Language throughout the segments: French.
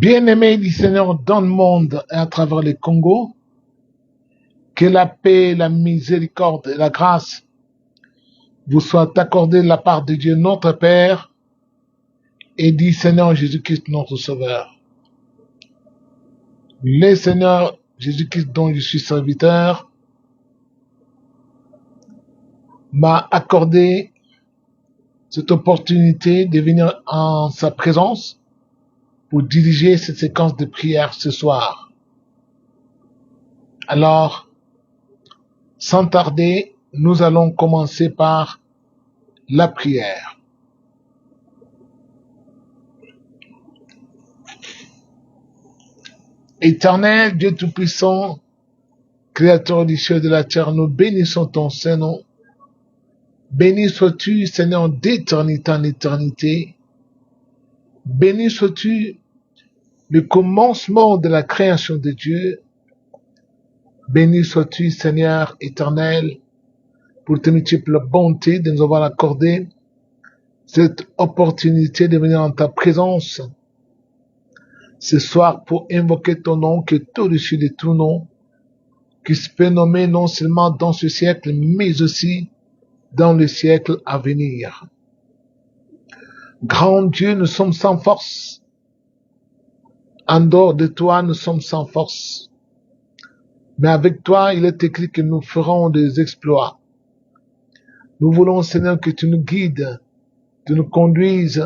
Bien-aimés du Seigneur dans le monde et à travers le Congo, que la paix, la miséricorde et la grâce vous soient accordées de la part de Dieu notre Père et du Seigneur Jésus-Christ notre Sauveur. Le Seigneur Jésus-Christ dont je suis serviteur m'a accordé cette opportunité de venir en sa présence pour diriger cette séquence de prière ce soir. Alors, sans tarder, nous allons commencer par la prière. Éternel Dieu Tout-Puissant, Créateur du ciel et de la terre, nous bénissons ton Saint-Nom. Béni sois-tu, Seigneur, d'éternité en éternité. Béni sois-tu, le commencement de la création de Dieu. Béni sois-tu, Seigneur éternel, pour tes multiples bontés de nous avoir accordé cette opportunité de venir en ta présence ce soir pour invoquer ton nom qui est au-dessus de tout nom, qui se peut nommer non seulement dans ce siècle, mais aussi dans le siècle à venir. Grand Dieu, nous sommes sans force. En dehors de toi, nous sommes sans force. Mais avec toi, il est écrit que nous ferons des exploits. Nous voulons, Seigneur, que tu nous guides, tu nous conduises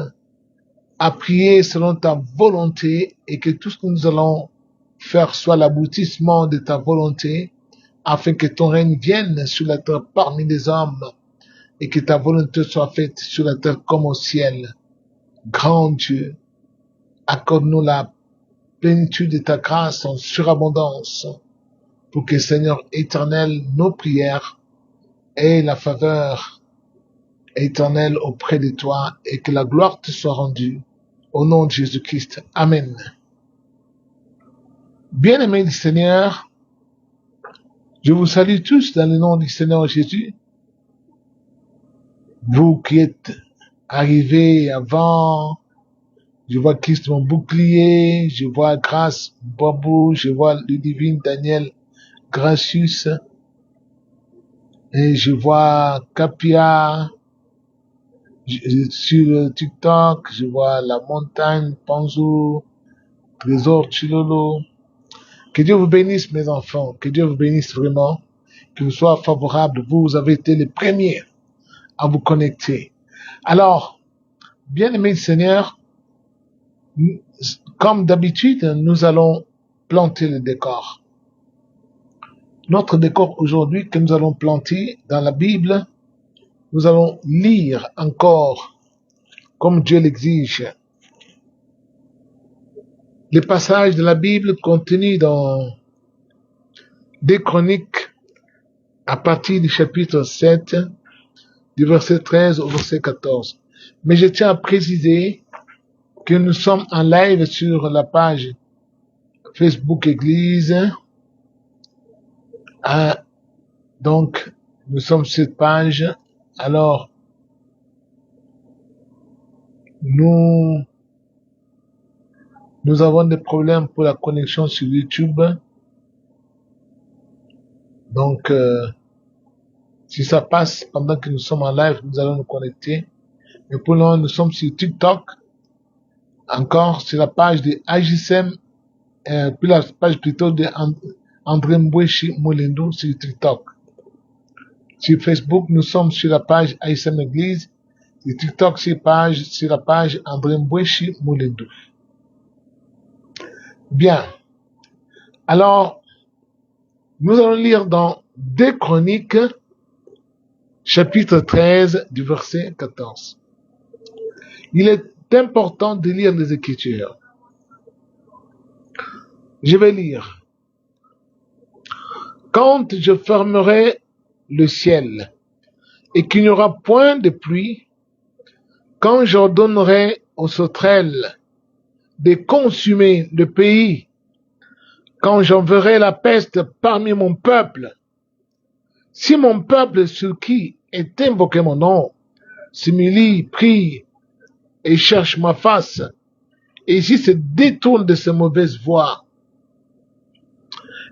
à prier selon ta volonté et que tout ce que nous allons faire soit l'aboutissement de ta volonté afin que ton règne vienne sur la terre parmi les hommes et que ta volonté soit faite sur la terre comme au ciel. Grand Dieu, accorde-nous la plénitude de ta grâce en surabondance pour que, Seigneur éternel, nos prières aient la faveur éternelle auprès de toi et que la gloire te soit rendue. Au nom de Jésus-Christ. Amen. Bien-aimés du Seigneur, je vous salue tous dans le nom du Seigneur Jésus. Vous qui êtes arrivés avant, je vois Christ mon bouclier, je vois Grâce Babou, je vois le divin Daniel Gracius, et je vois Capia, sur TikTok, je vois La Montagne, Panzou, Trésor Chilolo. Que Dieu vous bénisse, mes enfants. Que Dieu vous bénisse vraiment. Que vous soyez favorables. Vous avez été les premiers à vous connecter. Alors, bien-aimés du Seigneur, comme d'habitude, nous allons planter le décor. Notre décor aujourd'hui que nous allons planter dans la Bible, nous allons lire encore comme Dieu l'exige. Les passages de la Bible contenus dans des Chroniques à partir du chapitre 7, du verset 13 au verset 14. Mais je tiens à préciser que nous sommes en live sur la page Facebook Église. Donc, nous sommes sur cette page. Alors, nous avons des problèmes pour la connexion sur YouTube. Donc, si ça passe pendant que nous sommes en live, nous allons nous connecter. Mais pour le moment, nous sommes sur TikTok. Encore sur la page de AJSM, puis la page plutôt de André Mbweshi Moulindo sur TikTok. Sur Facebook, nous sommes sur la page AJSM Église. Sur TikTok, sur la page André Mbweshi Moulindo. Bien. Alors, nous allons lire dans 2 Chroniques, chapitre 13, du verset 14. Il est important de lire les Écritures. Je vais lire. Quand je fermerai le ciel et qu'il n'y aura point de pluie, quand j'ordonnerai aux sauterelles de consumer le pays, quand j'enverrai la peste parmi mon peuple, si mon peuple sur qui est invoqué mon nom, s'humilie, prie et cherche ma face, et s'il se détourne de ces mauvaises voies,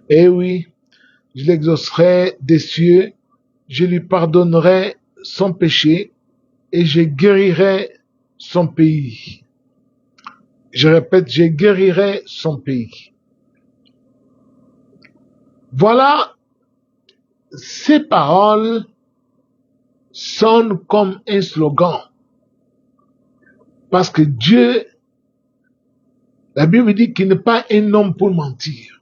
eh oui, je l'exaucerai des cieux, je lui pardonnerai son péché et je guérirai son pays. Je répète, je guérirai son pays. Voilà, ces paroles sonnent comme un slogan. Parce que Dieu, la Bible dit qu'il n'est pas un homme pour mentir.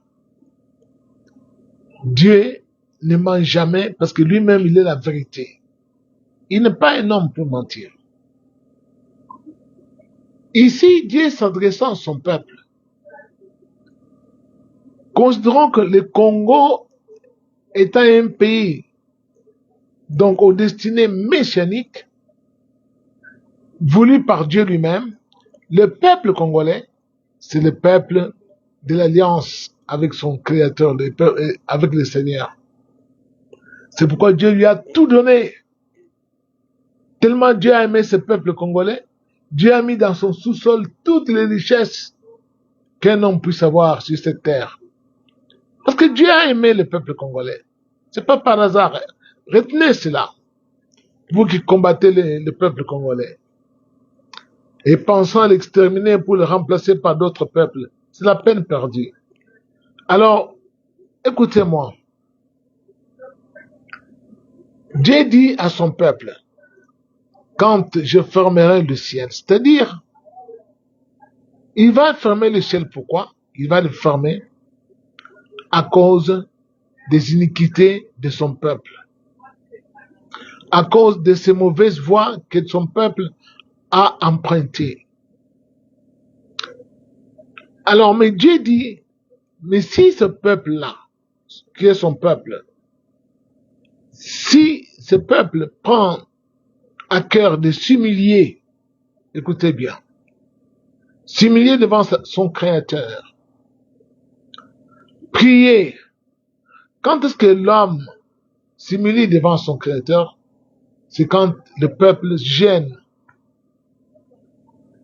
Dieu ne ment jamais parce que lui-même, il est la vérité. Il n'est pas un homme pour mentir. Ici, Dieu s'adressant à son peuple, considérons que le Congo étant un pays donc aux destinées messianiques, voulu par Dieu lui-même, le peuple congolais, c'est le peuple de l'alliance avec son Créateur, avec le Seigneur. C'est pourquoi Dieu lui a tout donné. Tellement Dieu a aimé ce peuple congolais, Dieu a mis dans son sous-sol toutes les richesses qu'un homme puisse avoir sur cette terre. Parce que Dieu a aimé le peuple congolais. C'est pas par hasard. Retenez cela. Vous qui combattez le peuple congolais. Et pensant à l'exterminer pour le remplacer par d'autres peuples, c'est la peine perdue. Alors, écoutez-moi. Dieu dit à son peuple, quand je fermerai le ciel, c'est-à-dire, il va fermer le ciel, pourquoi? Il va le fermer à cause des iniquités de son peuple, à cause de ces mauvaises voies que son peuple a empruntées. Alors, mais Dieu dit, mais si ce peuple-là, qui est son peuple, si ce peuple prend à cœur de s'humilier, écoutez bien, s'humilier devant son Créateur, prier. Quand est-ce que l'homme s'humilie devant son Créateur? C'est quand le peuple gêne.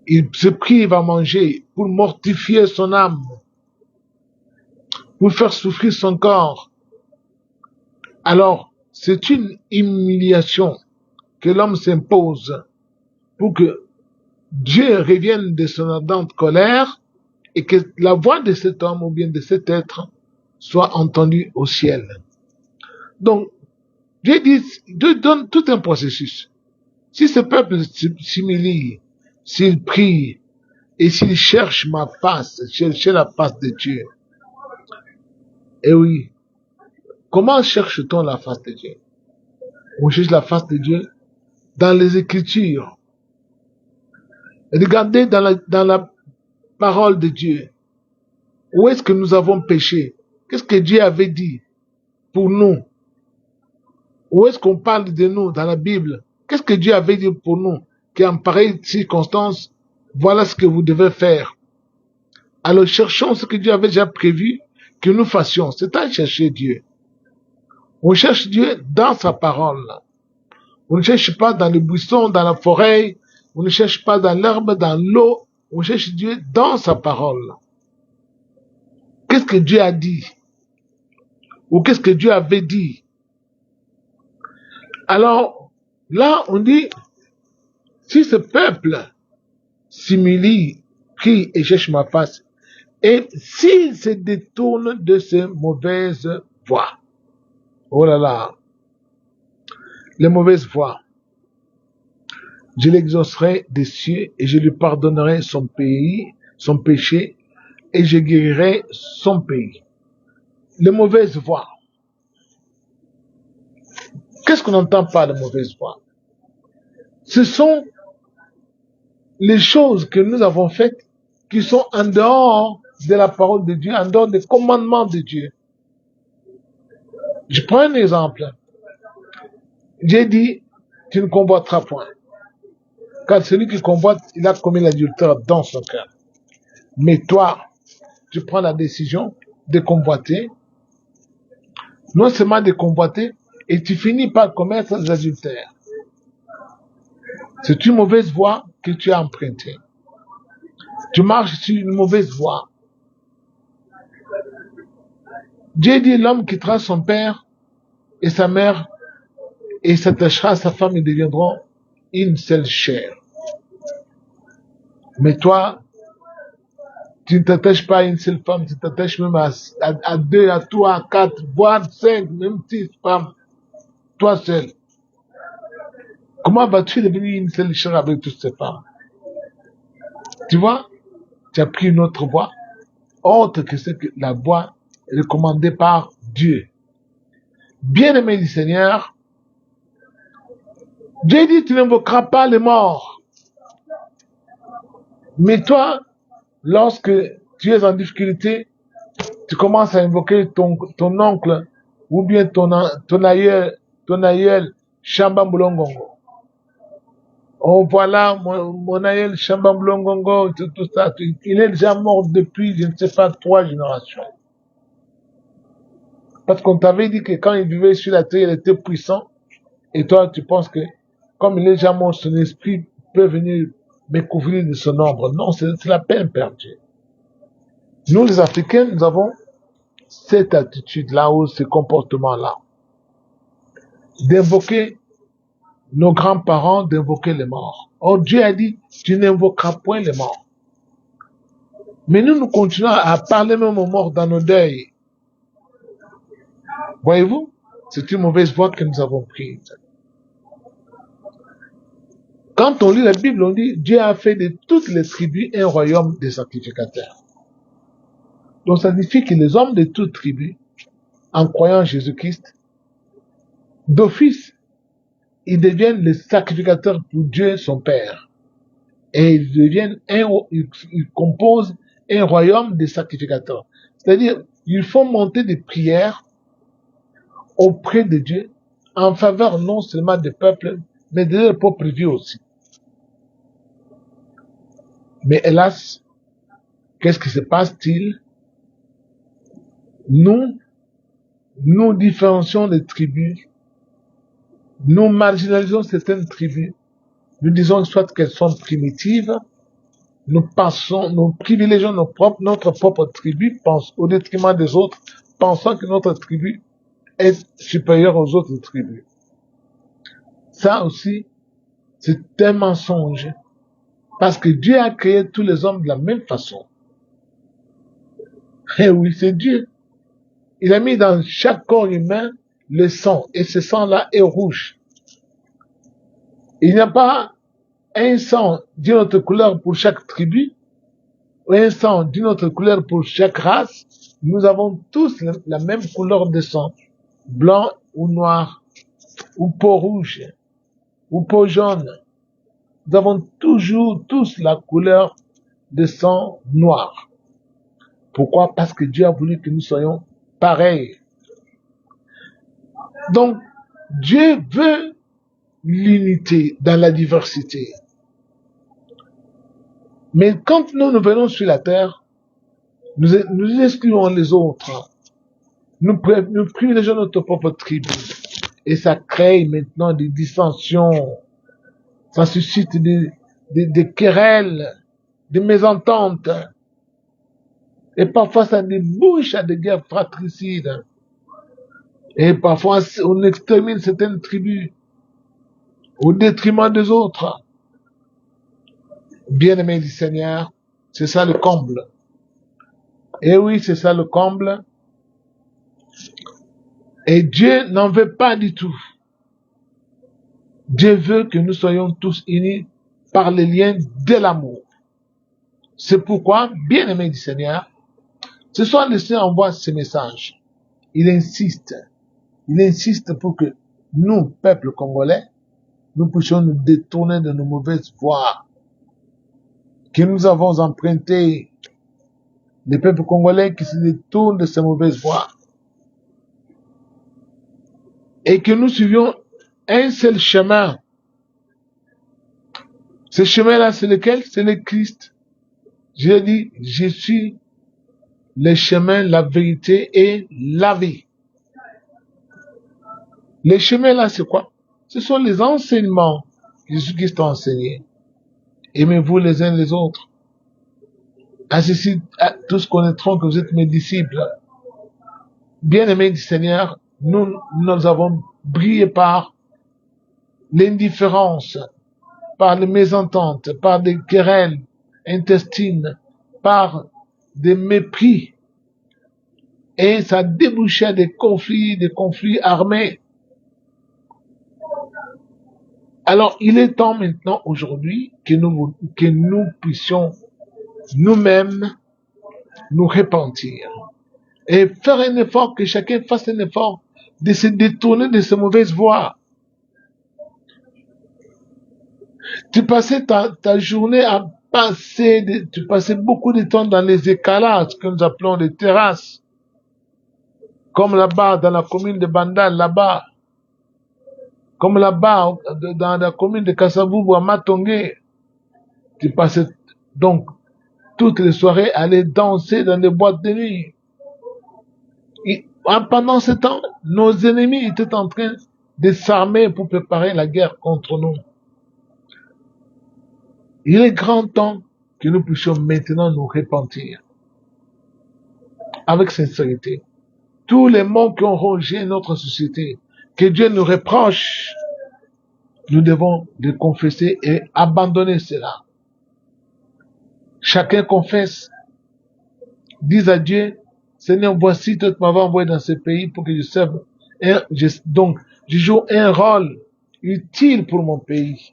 Il se prive à manger pour mortifier son âme, pour faire souffrir son corps. Alors, c'est une humiliation que l'homme s'impose pour que Dieu revienne de son ardente colère et que la voix de cet homme ou bien de cet être soit entendue au ciel. Donc, Dieu donne tout un processus. Si ce peuple s'humilie, s'il prie et s'il cherche ma face, chercher la face de Dieu, eh oui, comment cherche-t-on la face de Dieu? On cherche la face de Dieu dans les Écritures. Regardez dans la parole de Dieu. Où est-ce que nous avons péché? Qu'est-ce que Dieu avait dit pour nous? Où est-ce qu'on parle de nous dans la Bible? Qu'est-ce que Dieu avait dit pour nous? Qu'en pareille circonstance, voilà ce que vous devez faire. Alors cherchons ce que Dieu avait déjà prévu que nous fassions. C'est à chercher Dieu. On cherche Dieu dans sa parole. On ne cherche pas dans le buisson, dans la forêt. On ne cherche pas dans l'herbe, dans l'eau. On cherche Dieu dans sa parole. Qu'est-ce que Dieu a dit? Ou qu'est-ce que Dieu avait dit? Alors, là, on dit, si ce peuple s'humilie, prie et cherche ma face, et s'il se détourne de ces mauvaises voies, oh là là, les mauvaises voies, je l'exaucerai des cieux et je lui pardonnerai son pays, son péché, et je guérirai son pays. Les mauvaises voies. Qu'est-ce qu'on entend par les mauvaises voies? Ce sont les choses que nous avons faites qui sont en dehors de la parole de Dieu, en dehors des commandements de Dieu. Je prends un exemple. Dieu dit, tu ne convoiteras point. Car celui qui convoite, il a commis l'adultère dans son cœur. Mais toi, tu prends la décision de convoiter, non seulement de convoiter, et tu finis par commettre l'adultère. C'est une mauvaise voie que tu as empruntée. Tu marches sur une mauvaise voie. Dieu dit, l'homme quittera son père et sa mère et s'attachera à sa femme et deviendront une seule chair. Mais toi, tu ne t'attaches pas à une seule femme, tu t'attaches même à deux, à trois, à quatre, voire cinq, même six femmes, toi seul. Comment vas-tu devenir une seule chair avec toutes ces femmes? Tu vois, tu as pris une autre voie, autre que la voie recommandée par Dieu. Bien-aimé du Seigneur, Dieu dit, tu n'invoqueras pas les morts. Mais toi, lorsque tu es en difficulté, tu commences à invoquer ton oncle ou bien ton aïeul, Shamba Moulongongo. Oh voilà, mon aïeul Shamba Moulongongo, tout ça. Il est déjà mort depuis, je ne sais pas, 3 générations. Parce qu'on t'avait dit que quand il vivait sur la terre, il était puissant. Et toi, tu penses que, comme il est déjà mort, son esprit peut venir me couvrir de son ombre. Non, c'est la peine perdue. Nous, les Africains, nous avons cette attitude-là ou ce comportement-là. D'invoquer nos grands-parents, d'invoquer les morts. Or, Dieu a dit, tu n'invoqueras point les morts. Mais nous continuons à parler même aux morts dans nos deuils. Voyez-vous, c'est une mauvaise voie que nous avons prise. Quand on lit la Bible, on dit, Dieu a fait de toutes les tribus un royaume de sacrificateurs. Donc ça signifie que les hommes de toutes tribus, en croyant en Jésus-Christ, d'office, ils deviennent les sacrificateurs pour Dieu, son Père. Et ils composent un royaume de sacrificateurs. C'est-à-dire, ils font monter des prières auprès de Dieu en faveur non seulement des peuples, mais de leur propre vie aussi. Mais hélas, qu'est-ce qui se passe-t-il? Nous différencions les tribus, nous marginalisons certaines tribus, nous disons soit qu'elles sont primitives, nous privilégions notre propre tribu, au détriment des autres, pensant que notre tribu est supérieure aux autres tribus. Ça aussi, c'est un mensonge, parce que Dieu a créé tous les hommes de la même façon. Eh oui, c'est Dieu. Il a mis dans chaque corps humain le sang, et ce sang-là est rouge. Il n'y a pas un sang d'une autre couleur pour chaque tribu, ou un sang d'une autre couleur pour chaque race. Nous avons tous la même couleur de sang, blanc ou noir, ou peau rouge, ou peau jaune. Nous avons toujours tous la couleur de sang noir. Pourquoi? Parce que Dieu a voulu que nous soyons pareils. Donc, Dieu veut l'unité dans la diversité. Mais quand nous venons sur la terre, nous excluons les autres. Nous privilégions notre propre tribu. Et ça crée maintenant des dissensions. Ça suscite des querelles, des mésententes. Et parfois ça débouche à des guerres fratricides. Et parfois on extermine certaines tribus au détriment des autres. Bien-aimés du Seigneur, c'est ça le comble. Et oui, c'est ça le comble. Et Dieu n'en veut pas du tout. Dieu veut que nous soyons tous unis par les liens de l'amour. C'est pourquoi, bien-aimés du Seigneur, ce soir le Seigneur envoie ce message. Il insiste pour que nous, peuple congolais, nous puissions nous détourner de nos mauvaises voies que nous avons empruntées. Les peuples congolais qui se détournent de ces mauvaises voies. Et que nous suivions un seul chemin. Ce chemin-là, c'est lequel? C'est le Christ. J'ai dit, je suis le chemin, la vérité et la vie. Le chemin-là, c'est quoi? Ce sont les enseignements que Jésus-Christ a enseignés. Aimez-vous les uns les autres. Ainsi, tous connaîtront que vous êtes mes disciples. Bien-aimés du Seigneur, nous avons brillé par l'indifférence, par les mésententes, par des querelles intestines, par des mépris. Et ça débouchait des conflits armés. Alors, il est temps maintenant, aujourd'hui, que nous puissions nous-mêmes nous repentir et faire un effort, que chacun fasse un effort de se détourner de ces mauvaises voies. Tu passais ta journée à tu passais beaucoup de temps dans les écalages que nous appelons les terrasses, comme là-bas dans la commune de Bandal, là-bas, comme là-bas dans la commune de Kasavubu à Matongé. Tu passais donc toutes les soirées à aller danser dans les boîtes de nuit. Pendant ce temps, nos ennemis étaient en train de s'armer pour préparer la guerre contre nous. Il est grand temps que nous puissions maintenant nous repentir avec sincérité. Tous les maux qui ont rongé notre société, que Dieu nous reproche, nous devons les confesser et abandonner cela. Chacun confesse, dise à Dieu, Seigneur, voici, tu m'avais envoyé dans ce pays pour que je serve. Donc, je joue un rôle utile pour mon pays.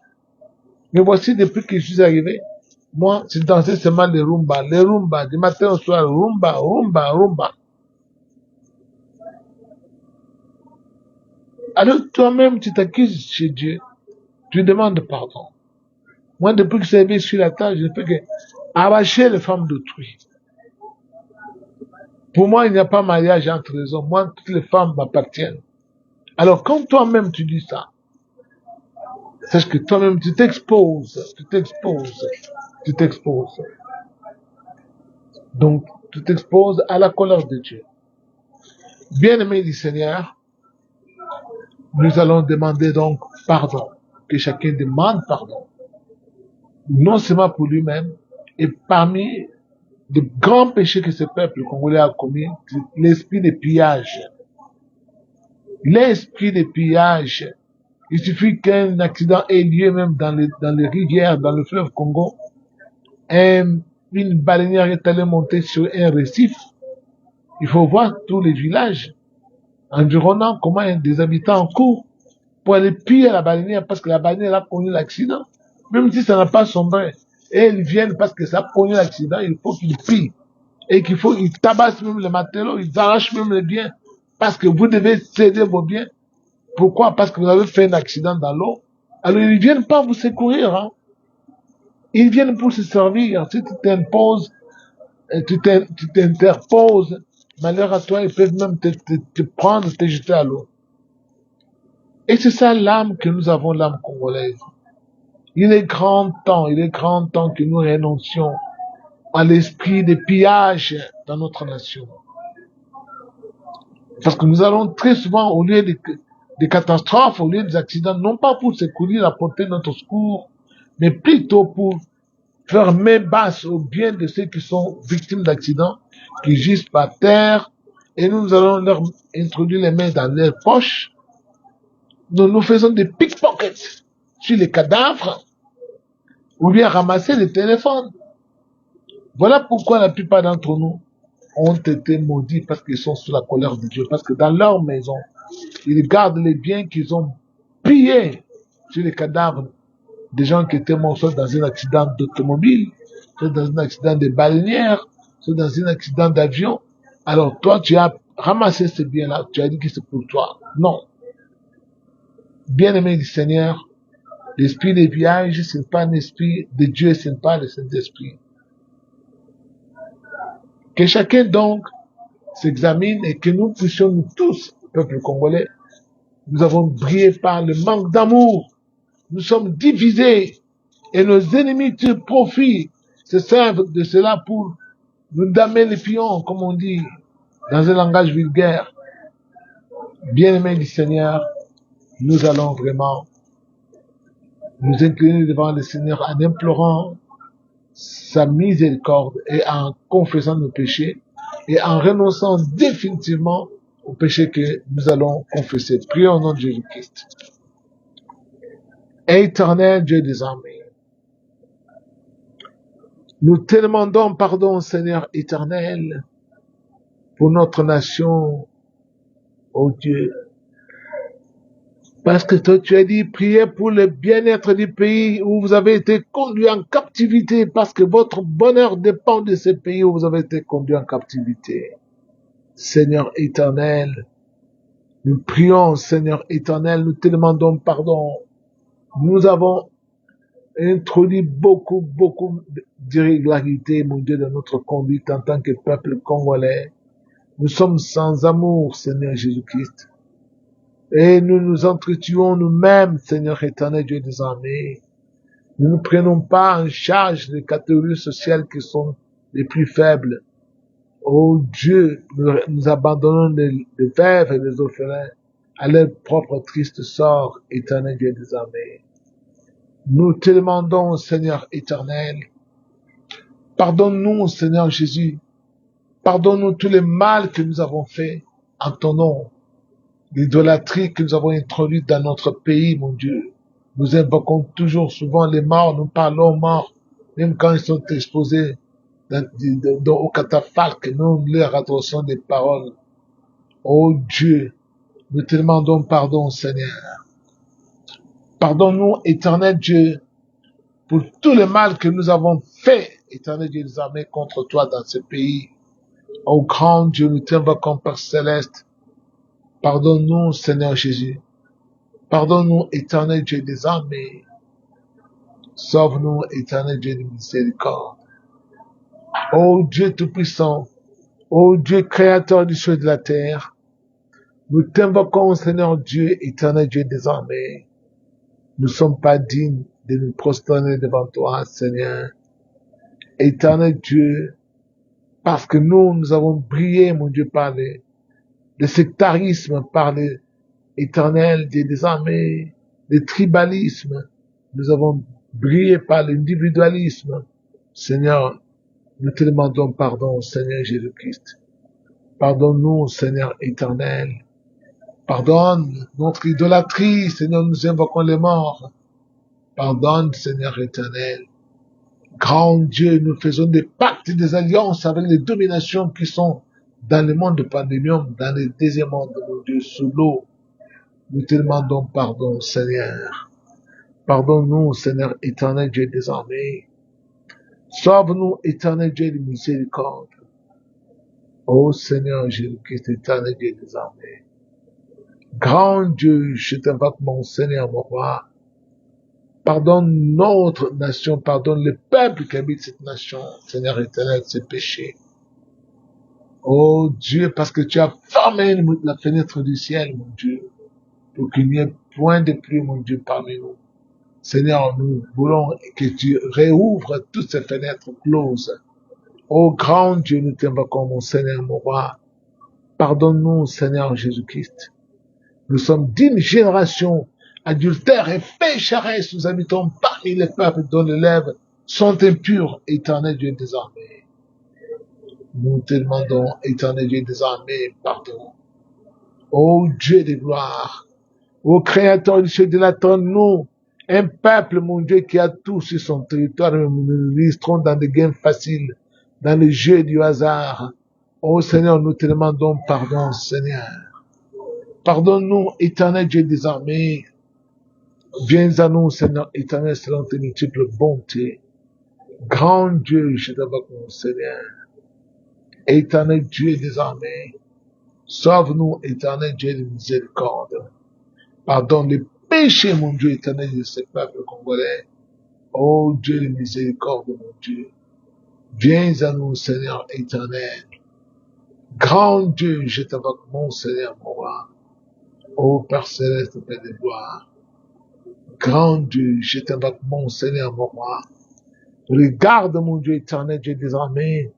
Mais voici, depuis que je suis arrivé, moi, je dansais seulement les rumba, du matin au soir, rumba. Alors, toi-même, tu t'accuses chez Dieu, tu demandes pardon. Moi, depuis que je suis arrivé sur la table, je ne fais que arracher les femmes d'autrui. Pour moi, il n'y a pas mariage entre les hommes. Moi, toutes les femmes m'appartiennent. Alors, quand toi-même tu dis ça, sache que toi-même tu t'exposes. Donc, tu t'exposes à la colère de Dieu. Bien-aimés du Seigneur, nous allons demander donc pardon. Que chacun demande pardon. Non seulement pour lui-même, et parmi les grands péchés que ce peuple congolais a commis, l'esprit de pillage. L'esprit de pillage. Il suffit qu'un accident ait lieu même dans les rivières, dans le fleuve Congo. Une baleinière est allée monter sur un récif. Il faut voir tous les villages environnants, comment des habitants courent pour aller piller la baleinière parce que la baleinière a connu l'accident. Même si ça n'a pas sombré. Et ils viennent parce que ça a connu l'accident, il faut qu'ils pillent. Et ils tabassent même les matelots, ils arrachent même les biens. Parce que vous devez céder vos biens. Pourquoi? Parce que vous avez fait un accident dans l'eau. Alors ils ne viennent pas vous secourir. Hein. Ils viennent pour se servir. Si tu t'imposes, tu t'interposes, malheur à toi, ils peuvent même te prendre, te jeter à l'eau. Et c'est ça l'âme que nous avons, l'âme congolaise. Il est grand temps que nous renoncions à l'esprit de pillage dans notre nation. Parce que nous allons très souvent, au lieu des catastrophes, au lieu des accidents, non pas pour secourir, apporter notre secours, mais plutôt pour faire main basse au bien de ceux qui sont victimes d'accidents, qui gisent par terre, et nous allons leur introduire les mains dans leurs poches. Nous faisons des pickpockets sur les cadavres, ou bien ramasser les téléphones. Voilà pourquoi la plupart d'entre nous ont été maudits parce qu'ils sont sous la colère de Dieu. Parce que dans leur maison, ils gardent les biens qu'ils ont pillés sur les cadavres des gens qui étaient morts soit dans un accident d'automobile, soit dans un accident de baleinière, soit dans un accident d'avion. Alors toi, tu as ramassé ces biens-là, tu as dit que c'est pour toi. Non. Bien-aimé du Seigneur, l'esprit des pillages, ce n'est pas un esprit de Dieu, ce n'est pas le Saint-Esprit. Que chacun donc s'examine et que nous puissions nous tous, peuple congolais, nous avons brillé par le manque d'amour. Nous sommes divisés et nos ennemis tirent profit, se servent de cela pour nous damer les pions, comme on dit dans un langage vulgaire. Bien-aimés du Seigneur, nous allons vraiment nous incliner devant le Seigneur en implorant sa miséricorde et en confessant nos péchés et en renonçant définitivement aux péchés que nous allons confesser. Prions au nom de Jésus-Christ. Éternel Dieu des armées, nous te demandons pardon, Seigneur éternel, pour notre nation, ô Dieu. Parce que toi, tu as dit, priez pour le bien-être du pays où vous avez été conduit en captivité, parce que votre bonheur dépend de ce pays où vous avez été conduit en captivité. Seigneur éternel, nous prions, Seigneur éternel, nous te demandons pardon. Nous avons introduit beaucoup d'irrégularités, mon Dieu, dans notre conduite en tant que peuple congolais. Nous sommes sans amour, Seigneur Jésus-Christ. Et nous nous entretuons nous-mêmes, Seigneur éternel Dieu des armées. Nous ne prenons pas en charge les catégories sociales qui sont les plus faibles. Oh Dieu, nous abandonnons les veuves et les orphelins à leur propre triste sort, éternel Dieu des armées. Nous te demandons, Seigneur éternel, pardonne-nous, Seigneur Jésus, pardonne-nous tous les mal que nous avons fait en ton nom, l'idolâtrie que nous avons introduite dans notre pays, mon Dieu. Nous invoquons toujours souvent les morts, nous parlons aux morts, même quand ils sont exposés au catafalque, nous leur adressons des paroles. Oh Dieu, nous te demandons pardon, Seigneur. Pardonne-nous, éternel Dieu, pour tout le mal que nous avons fait, éternel Dieu des armées, contre toi dans ce pays. Oh grand Dieu, nous t'invoquons, Père Céleste. Pardonne-nous, Seigneur Jésus. Pardonne-nous, éternel Dieu des armées. Sauve-nous, éternel Dieu de miséricorde. Oh Dieu Tout-Puissant, oh Dieu Créateur du ciel et de la terre, nous t'invoquons, Seigneur Dieu, éternel Dieu des armées. Nous ne sommes pas dignes de nous prosterner devant toi, Seigneur. Éternel Dieu, parce que nous avons brillé, mon Dieu, par le sectarisme, par l'éternel Dieu des armées, le tribalisme. Nous avons brillé par l'individualisme. Seigneur, nous te demandons pardon, Seigneur Jésus-Christ. Pardonne-nous, Seigneur éternel. Pardonne notre idolâtrie, Seigneur, nous invoquons les morts. Pardonne, Seigneur éternel. Grand Dieu, nous faisons des pactes et des alliances avec les dominations qui sont dans le monde de pandémium, dans le deuxième monde, mon Dieu, sous l'eau. Nous te demandons pardon, Seigneur. Pardonne-nous, Seigneur éternel Dieu des armées. Sauve-nous, éternel Dieu de miséricorde. Ô Seigneur Jésus-Christ, éternel Dieu des armées. Grand Dieu, je t'invoque mon Seigneur, mon roi. Pardonne notre nation, pardonne le peuple qui habite cette nation, Seigneur éternel, ses péchés. Oh Dieu, parce que tu as fermé la fenêtre du ciel, mon Dieu, pour qu'il n'y ait point de pluie, mon Dieu, parmi nous. Seigneur, nous voulons que tu réouvres toutes ces fenêtres closes. Oh grand Dieu, nous t'invoquons, mon Seigneur, mon roi. Pardonne-nous, Seigneur Jésus-Christ. Nous sommes d'une génération adultère et pécheresse. Nous habitons parmi les peuples dont les lèvres sont impures, éternel Dieu des armées. Nous te demandons, éternel Dieu des armées, pardon. Ô Dieu de gloire, ô Créateur du ciel et de la terre, nous, un peuple, mon Dieu, qui a tout sur son territoire, nous nous illustrons dans des gains faciles, dans le jeu du hasard. Ô Seigneur, nous te demandons pardon, Seigneur. Pardonne-nous, éternel Dieu des armées. Viens à nous, Seigneur éternel, selon tes multiples bontés. Grand Dieu, je t'invoque, mon Seigneur. Éternel Dieu des armées. Sauve-nous, éternel Dieu de miséricorde. Pardonne les péchés, mon Dieu éternel, de ce peuple congolais. Ô Dieu de miséricorde, mon Dieu. Viens à nous, Seigneur éternel. Grand Dieu, je t'invoque, mon Seigneur, mon roi. Ô Père céleste, Père de gloire. Grand Dieu, je t'invoque, mon Seigneur, mon roi. Regarde, mon Dieu éternel, Dieu des armées,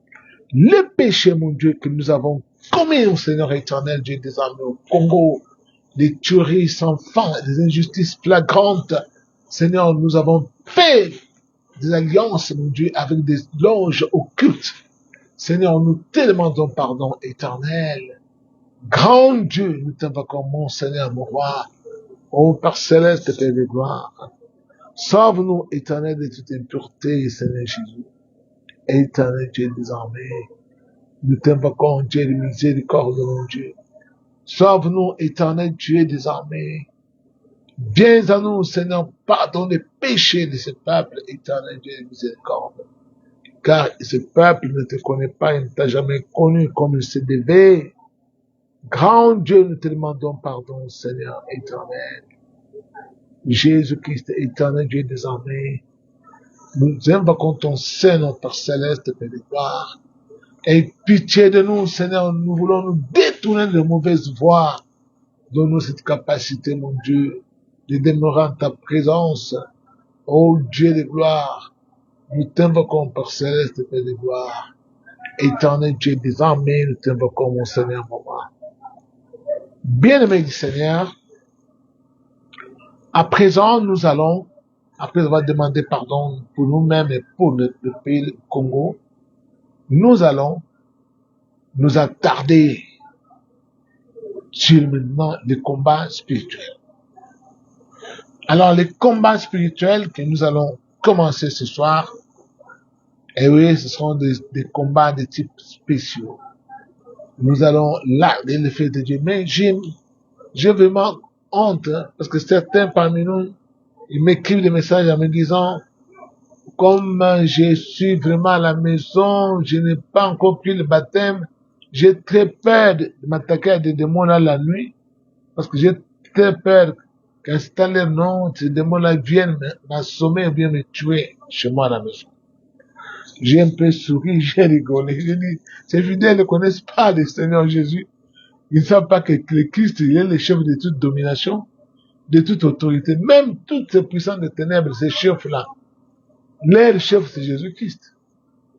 le péché, mon Dieu, que nous avons commis, au Seigneur éternel, Dieu des armées, au Congo, des tueries sans fin, des injustices flagrantes. Seigneur, nous avons fait des alliances, mon Dieu, avec des loges occultes. Seigneur, nous te demandons pardon éternel. Grand Dieu, nous t'invoquons, mon Seigneur, mon roi. Ô Père céleste, Père de gloire. Sauve-nous, éternel, de toute impureté, Seigneur Jésus. Éternel Dieu désormais. Nous t'invoquons, Dieu de miséricorde, mon Dieu. Sauve-nous, éternel Dieu désormais. Viens à nous, Seigneur, pardonne les péchés de ce peuple, éternel Dieu de miséricorde. Car ce peuple ne te connaît pas, il ne t'a jamais connu comme il se devait. Grand Dieu, nous te demandons pardon, Seigneur éternel. Jésus-Christ, éternel Dieu désormais. Nous invoquons ton Seigneur, Père céleste, Père de gloire. Aie pitié de nous, Seigneur. Nous voulons nous détourner de mauvaises voies. Donne-nous cette capacité, mon Dieu, de demeurer en ta présence. Ô Dieu de gloire, nous t'invoquons, Père céleste, Père de gloire. Éternel Dieu, désormais, nous t'invoquons, mon Seigneur, mon roi. Bien-aimé du Seigneur, à présent, nous allons, après avoir demandé pardon pour nous-mêmes et pour le pays du Congo, nous allons nous attarder sur maintenant les combats spirituels. Alors, les combats spirituels que nous allons commencer ce soir, et oui, ce seront des combats de type spéciaux. Nous allons larder le fait de Dieu. Mais j'ai vraiment honte, hein, parce que certains parmi nous, ils m'écrivent des messages en me disant, comme je suis vraiment à la maison, je n'ai pas encore pris le baptême, j'ai très peur de m'attaquer à des démons là la nuit, parce que j'ai très peur qu'un tel nom, ces démons-là viennent m'assommer ou bien me tuer chez moi à la maison. J'ai un peu souri, j'ai rigolé, j'ai dit, ces fidèles ne connaissent pas le Seigneur Jésus, ils ne savent pas que le Christ, il est le chef de toute domination, de toute autorité, même toutes ces puissances de ténèbres, ces chefs-là. Leur chef, c'est Jésus-Christ.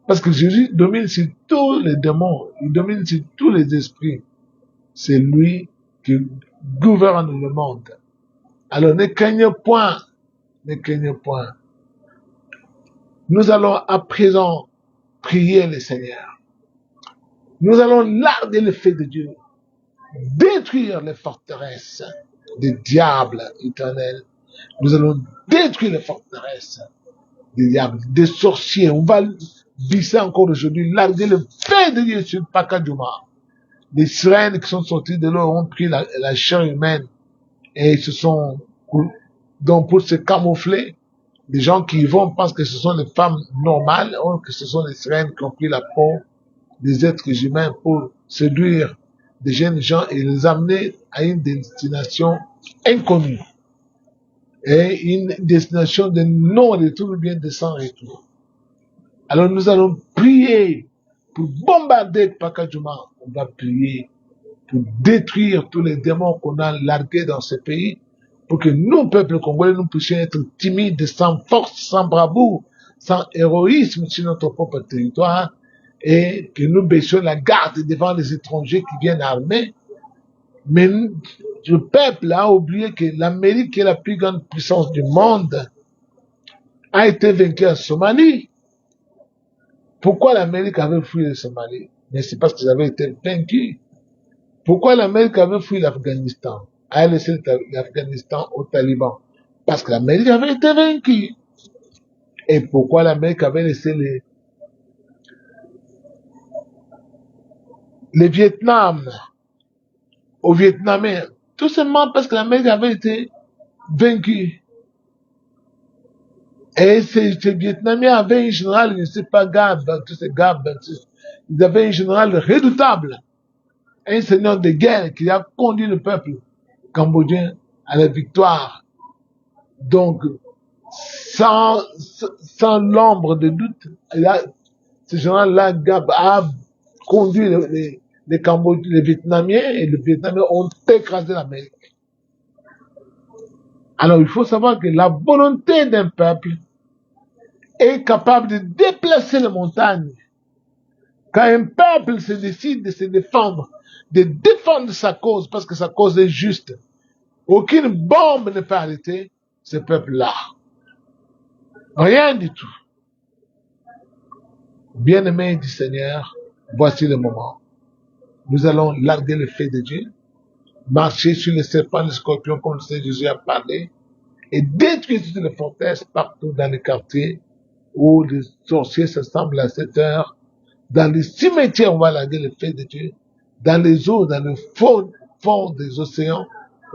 Parce que Jésus domine sur tous les démons, il domine sur tous les esprits. C'est lui qui gouverne le monde. Alors ne craignez point, ne craignez point. Nous allons à présent prier le Seigneur. Nous allons larder le feu de Dieu, détruire les forteresses des diables éternels. Nous allons détruire les forteresses des diables, des sorciers. On va visser encore aujourd'hui, larguer le feu de Dieu sur Pakadjouma. Les sirènes qui sont sorties de l'eau ont pris la chair humaine et se sont, donc pour se camoufler, les gens qui y vont pensent que ce sont des femmes normales, ou que ce sont des sirènes qui ont pris la peau des êtres humains pour séduire des jeunes gens et les amener à une destination inconnue. Et une destination de non-retour, bien de sans-retour. Alors nous allons prier pour bombarder Pakadjouma. On va prier pour détruire tous les démons qu'on a largués dans ce pays, pour que nous, peuple congolais, nous puissions être timides, sans force, sans bravoure, sans héroïsme sur notre propre territoire, et que nous baissions la garde devant les étrangers qui viennent armés. Mais le peuple a oublié que l'Amérique, qui est la plus grande puissance du monde, a été vaincue en Somalie. Pourquoi l'Amérique avait fui la Somalie? Mais c'est parce qu'ils avaient été vaincus. Pourquoi l'Amérique avait fui l'Afghanistan? A laissé l'Afghanistan aux talibans? Parce que l'Amérique avait été vaincue. Et pourquoi l'Amérique avait laissé les Vietnam aux Vietnamiens? Tout simplement parce que l'Amérique avait été vaincue. Et ces Vietnamiens avaient un général, je ne sais pas, tous ces ils avaient un général redoutable, un seigneur de guerre qui a conduit le peuple cambodgien à la victoire. Donc, sans l'ombre de doute, ce général-là a conduit les Cambodgiens, les Vietnamiens, et les Vietnamiens ont écrasé l'Amérique. Alors, il faut savoir que la volonté d'un peuple est capable de déplacer les montagnes. Quand un peuple se décide de se défendre, de défendre sa cause, parce que sa cause est juste, aucune bombe ne peut arrêter ce peuple-là. Rien du tout. Bien-aimés du Seigneur, voici le moment. Nous allons larguer le fait de Dieu, marcher sur les serpents, les scorpions, comme le Seigneur Jésus a parlé, et détruire toutes les forteresses partout dans les quartiers où les sorciers s'assemblent à cette heure. Dans les cimetières, on va larguer le fait de Dieu. Dans les eaux, dans le fond des océans,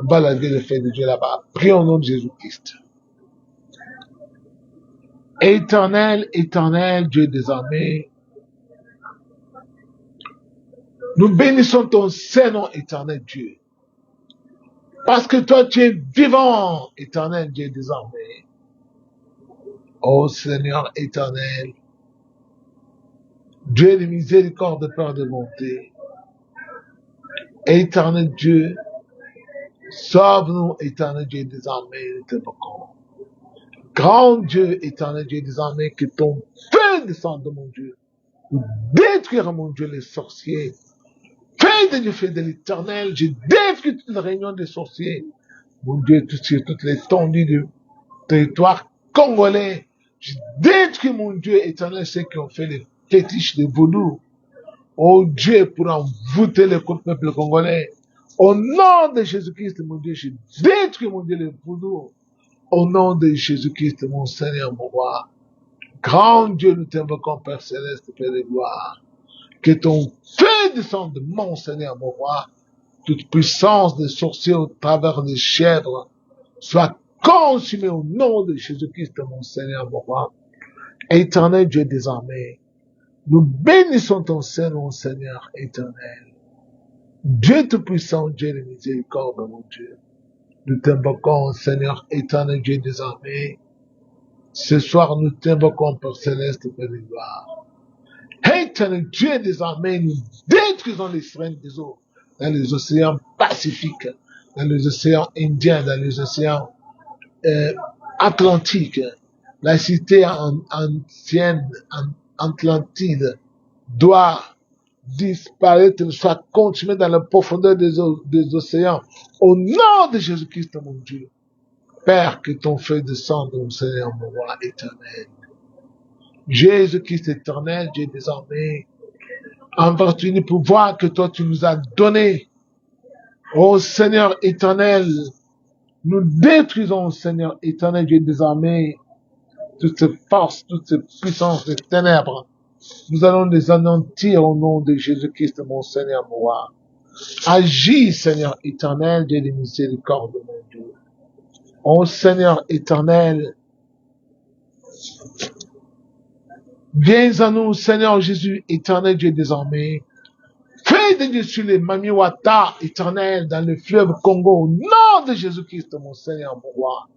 on va larguer le fait de Dieu là-bas. Prions au nom de Jésus-Christ. Éternel, éternel Dieu des armées, nous bénissons ton Saint-Nom, éternel Dieu. Parce que toi, tu es vivant, éternel Dieu des armées. Ô Seigneur éternel, Dieu de miséricorde, Père de bonté. Éternel Dieu, sauve-nous, éternel Dieu des armées, nous t'invoquons. Grand Dieu, éternel Dieu des armées, que ton feu descende, mon Dieu, pour détruire, mon Dieu, les sorciers. Feu de Dieu, feu de l'éternel, je détruis toute la réunion des sorciers. Mon Dieu, sur toute l'étendue du territoire congolais, je détruis, mon Dieu, éternel, ceux qui ont fait les fétiches de vaudou. Oh Dieu, pour envoûter le peuple congolais. Au nom de Jésus-Christ, mon Dieu, je détruis, mon Dieu, le vaudou. Au nom de Jésus-Christ, mon Seigneur, mon roi. Grand Dieu, nous t'invoquons, Père Céleste, Père de gloire. Que ton feu descende, mon Seigneur, mon roi. Toute puissance des sorciers au travers des chèvres soit consumée au nom de Jésus-Christ, mon Seigneur, mon roi. Éternel Dieu des armées, nous bénissons ton Saint-Nom, Seigneur éternel. Dieu tout-puissant, Dieu de miséricorde, mon Dieu. Nous t'invoquons, Seigneur éternel Dieu des armées. Ce soir, nous t'invoquons, Père Céleste, Père de gloire. Éternel Dieu des armées, nous détruisons les sirènes des eaux dans les océans Pacifiques, dans les océans Indiens, dans les océans Atlantiques. La cité ancienne, Atlantide, doit disparaître, soit consumée dans la profondeur des océans. Au nom de Jésus-Christ, mon Dieu. Père, que ton feu descende, mon Seigneur, mon roi éternel. Jésus-Christ éternel, Dieu des armées, en vertu du pouvoir que toi tu nous as donné. Ô Seigneur éternel, nous détruisons, Seigneur éternel, Dieu des armées, toutes ces forces, toutes ces puissances des ténèbres. Nous allons les anéantir au nom de Jésus-Christ, mon Seigneur, mon roi. Agis, Seigneur éternel, Dieu de miséricorde, mon Dieu. Ô Seigneur éternel, viens à nous, Seigneur Jésus éternel, Dieu des armées. Fais de Dieu sur les Mamiwata éternels dans le fleuve Congo, au nom de Jésus-Christ, mon Seigneur, mon roi.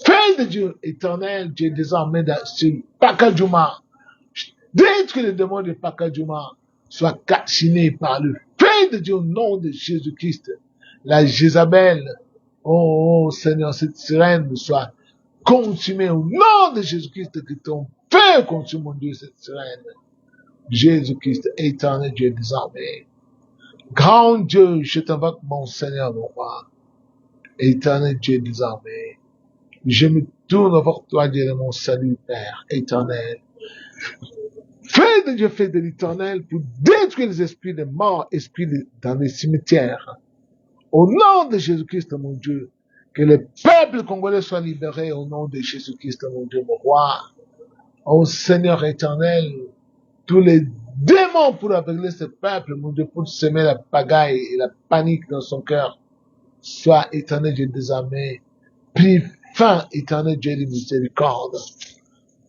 Fais de Dieu éternel, Dieu des armées sur Pakadjouma. Détruis les démons de Pakadjouma, soient calcinés par le feu de Dieu au nom de Jésus-Christ. La Jézabel, oh Seigneur, cette sirène soit consumée au nom de Jésus-Christ, que ton feu consume, mon Dieu, cette sirène. Jésus-Christ, éternel Dieu des armées. Grand Dieu, je t'invoque, mon Seigneur, mon roi. Éternel Dieu des armées. Je me tourne vers toi, Dieu de mon salut, Père, éternel. Fais de Dieu, fais de l'éternel pour détruire les esprits des morts, dans les cimetières. Au nom de Jésus-Christ, mon Dieu, que le peuple congolais soit libéré au nom de Jésus-Christ, mon Dieu, mon roi. Ô Seigneur éternel, tous les démons pour aveugler ce peuple, mon Dieu, pour semer la pagaille et la panique dans son cœur, sois éternel Dieu des armées, pris fin, éternel Dieu de miséricorde.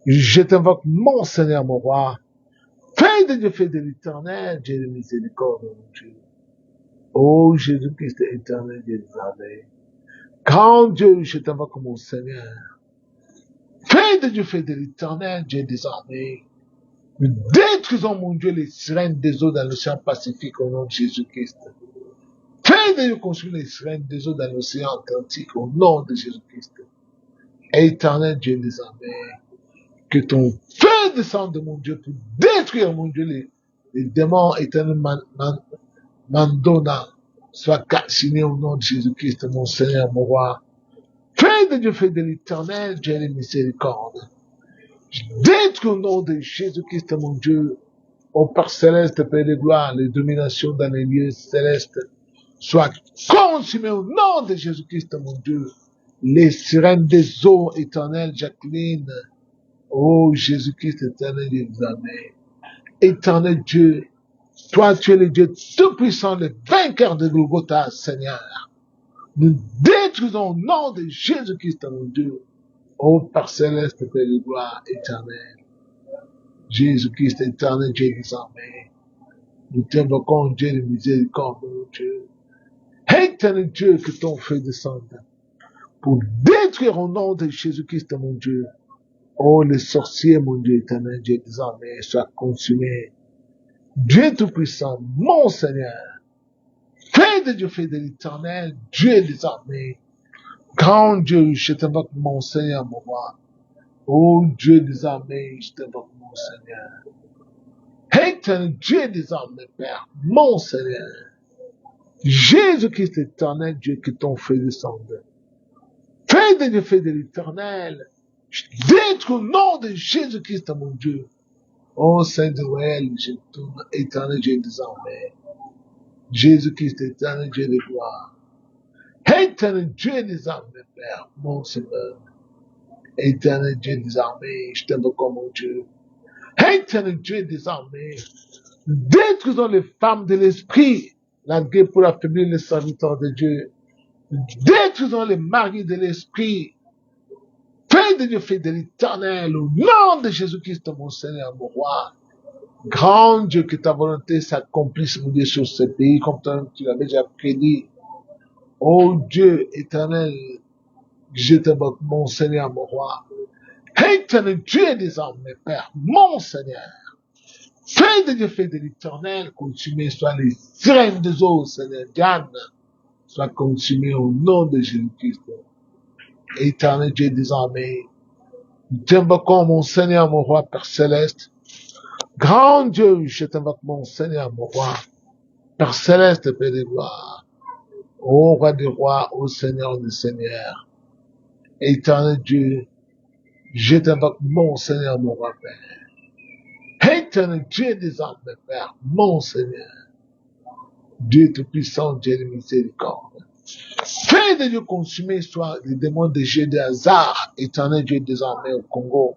Je t'invoque, mon Seigneur, mon roi. Fais de Dieu, fais de l'éternel Dieu de miséricorde, mon Dieu. Ô Jésus-Christ, éternel Dieu des armées. Grand Dieu, je t'invoque, mon Seigneur. Fais de Dieu, fais de l'éternel Dieu des armées. Nous détruisons, mon Dieu, les sirènes des eaux dans l'océan Pacifique au nom de Jésus-Christ. Fais de Dieu construire les sirènes des eaux dans l'océan Atlantique au nom de Jésus-Christ. Éternel Dieu des armées, que ton feu descende, mon Dieu, pour détruire, mon Dieu, les démons éternels Mandona, soient calcinés au nom de Jésus-Christ, mon Seigneur, mon roi. Fais de Dieu, fais de l'éternel Dieu de miséricorde. Détruis au nom de Jésus-Christ, mon Dieu. Ô Père céleste, Père de gloire, les dominations dans les lieux célestes soient consumées au nom de Jésus-Christ, mon Dieu. Les sirènes des eaux éternelles, Jacqueline. Ô Jésus-Christ éternel, Jésus-Amen. Éternel Dieu, toi tu es le Dieu tout-puissant, le vainqueur de Golgotha, Seigneur. Nous détruisons au nom de Jésus-Christ, mon Dieu. Ô Père céleste, Père de gloire, éternel. Jésus-Christ éternel, Dieu désormais. Nous t'invoquons, Dieu de miséricorde, mon Dieu. Éternel Dieu, que ton feu descende pour détruire au nom de Jésus-Christ, mon Dieu. Oh, les sorciers, mon Dieu éternel, Dieu désormais, soient consumés. Dieu Tout-Puissant, mon Seigneur, Fais de Dieu, fais de l'Éternel, Dieu désormais. Grand Dieu, je t'invoque, mon Seigneur, mon roi. Oh Dieu désormais, je t'invoque, mon Seigneur. Éternel Dieu désormais, Père, mon Seigneur. Jésus-Christ éternel, Dieu, que ton feu descende. Fais de Dieu, fais de l'Éternel. Je détruis au nom de Jésus-Christ, mon Dieu. Oh Saint-Noël, je tourne, éternel Dieu désormais. Jésus-Christ éternel Dieu de gloire. Éternel Dieu désormais, Père, mon Seigneur. Éternel Dieu désormais, je t'invoque comme mon Dieu. Éternel Dieu désormais, détruisons les femmes de l'esprit, la guerre pour affaiblir les serviteurs de Dieu. Détruisons les maris de l'esprit. Fais de Dieu, fais de l'Éternel, au nom de Jésus-Christ, mon Seigneur, mon roi. Grand Dieu, que ta volonté s'accomplisse, mon Dieu, sur ce pays, comme tu l'avais déjà prédit. Oh Dieu éternel, je t'invoque, mon Seigneur, mon roi. Éternel Dieu désormais, Père, mon Seigneur. Fais de Dieu, fais de l'Éternel, consumé soit les sirènes des eaux, Seigneur, Diane, soit consumé au nom de Jésus-Christ. Éternel Dieu désormais, nous t'invoquons, mon Seigneur, mon roi, Père céleste. Grand Dieu, je t'invoque, mon Seigneur, mon roi, Père céleste, Père de gloire. Ô roi des rois, ô Seigneur des seigneurs. Éternel Dieu, je t'invoque, mon Seigneur, mon roi, Père. Éternel Dieu désormais, Père, mon Seigneur. Dieu tout-puissant, Dieu de miséricorde. Fais de Dieu consumer soit les démons de jeux de hasard, éternel Dieu désormais au Congo.